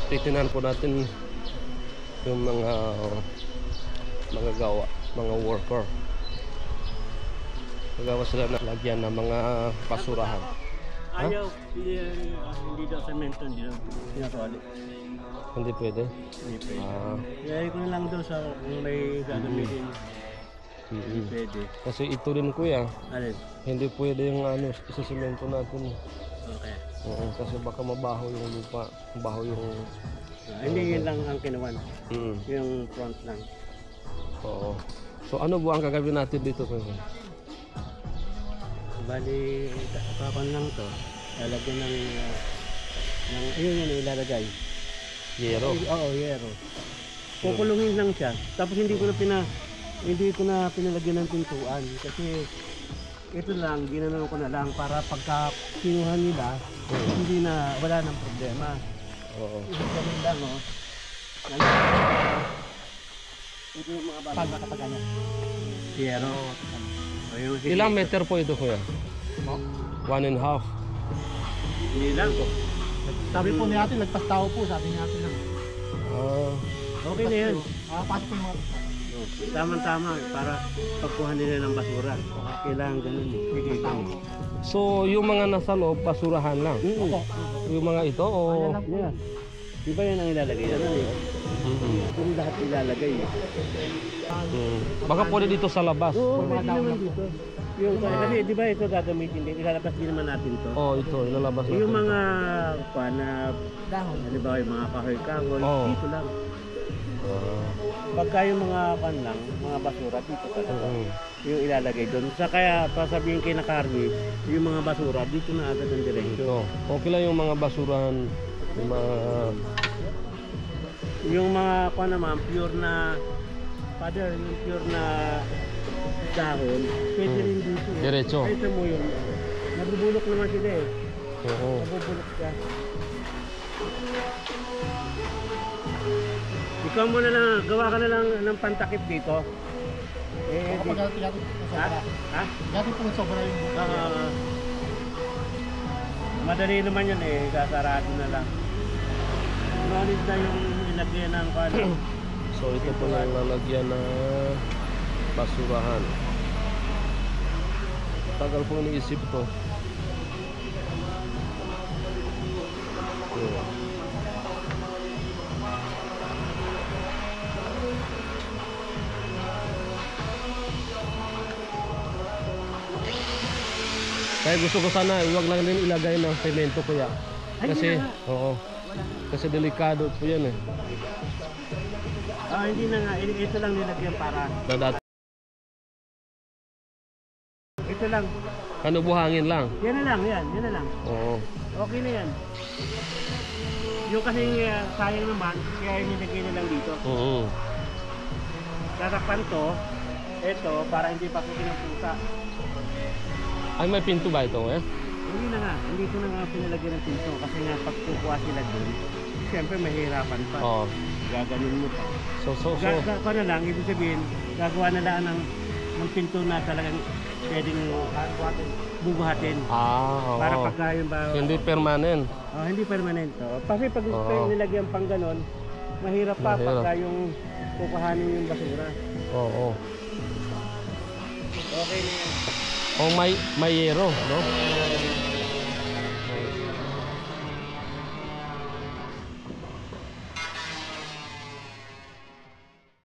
titinan po natin yung mga gawa, mga worker. Nagawa sila ng lagyan ng mga basurahan. Ayaw, hindi daw semento, hindi daw pinatawali. Hindi pwede? Hindi pwede. Kaya ko na lang daw sa kung may gagamitin. Hindi pwede. Kasi ito rin kuya, Alin? hindi pwede yung isasemento natin. Okay. Oo, kasi baka mabaho yung lupa, mabaho yung... Hindi yun lang ang kinuwan. Yung front lang. Oo. So ano po ang gagawin natin dito kuya? Bali, kapan lang to. Lalagyan ng ayun yun ilalagay. Yero? Oo, yero. Kukulungin lang siya. Tapos hindi ko na pinalagyan ng pintuan kasi ito lang, ginanoon ko na lang para pagka kinuha nila, hindi na, wala nang problema. Oo. Ganun lang, oh. Ito yung mga bata kapag ano. Yero. Ilang meter po ito kuya? 1.5. Hindi lang. Sabi po ni ate, lagpas tao po, sabi ni ate lang. Okay na yan. Pasok yung mga... Tama-tama para pagkuha nila ng basura. Kailangan ganun. Bigay kami. So yung mga nasa loob, basurahan lang? Yung mga ito o... Yeah. Di ba yan ang ilalagay? Ano yun? Yung lahat ilalagay. Baka pwede dito sa labas. Oo, pwede naman dito. Yung, kasi di ba ito gagamitin din? Ilalabas din naman natin to. Oo, ito, ilalabas natin. Yung mga dahon, halimbawa yung mga kahoy-kahoy, dito lang. Pagka yung mga lang, mga basura, dito talaga. Yung ilalagay doon. Sa kaya, pasabihin kay na Carmi, yung mga basura, dito na agad ang diretsyo. Okay lang yung mga basurahan, yung mga naman, pure na, father, yung pure na dahon, pwede rin dito. Diretso. Ito mo yun. Nabubulok naman sila eh. Oo. Nabubulok ka. Ikaw mo na lang, gawa ka na lang ng pantakip dito. Kapag natin sobra. Natin po sobra yung buka. Madali naman yun eh, sasarado na lang. Knowledge na yung ilagyan ng kano. So ito po lang lalagyan na basurahan. Tagal po iniisip to. Kaya gusto ko sana huwag lang din ilagay ng semento kuya. Kasi kasi delikado po yan eh. Hindi na nga, ito lang nilagyan para. Ito lang. Ano buhangin lang? Yan na lang, yan na lang. Oo. Okay na yan. Yung kasi sayang naman, kaya nilagay na lang dito. Tatakpan to, ito, para hindi pakutin ng pusa. Ay, may pinto ba ito eh? Hindi na nga, hindi ko na nga pinalagyan ng pinto kasi nga pag kukuha sila dun, siyempre mahirapan pa. Gaganin mo pa. Gagawa na lang, ibig sabihin, gagawa na lang ng pinto na talagang pwedeng bubuhatin. Para pagka yung ba... Hindi permanent. Hindi permanent. Kasi pag nilagyan pang ganon, mahirap pa pagka yung kukuhanin yung basura. Okay na yan. May yero, no?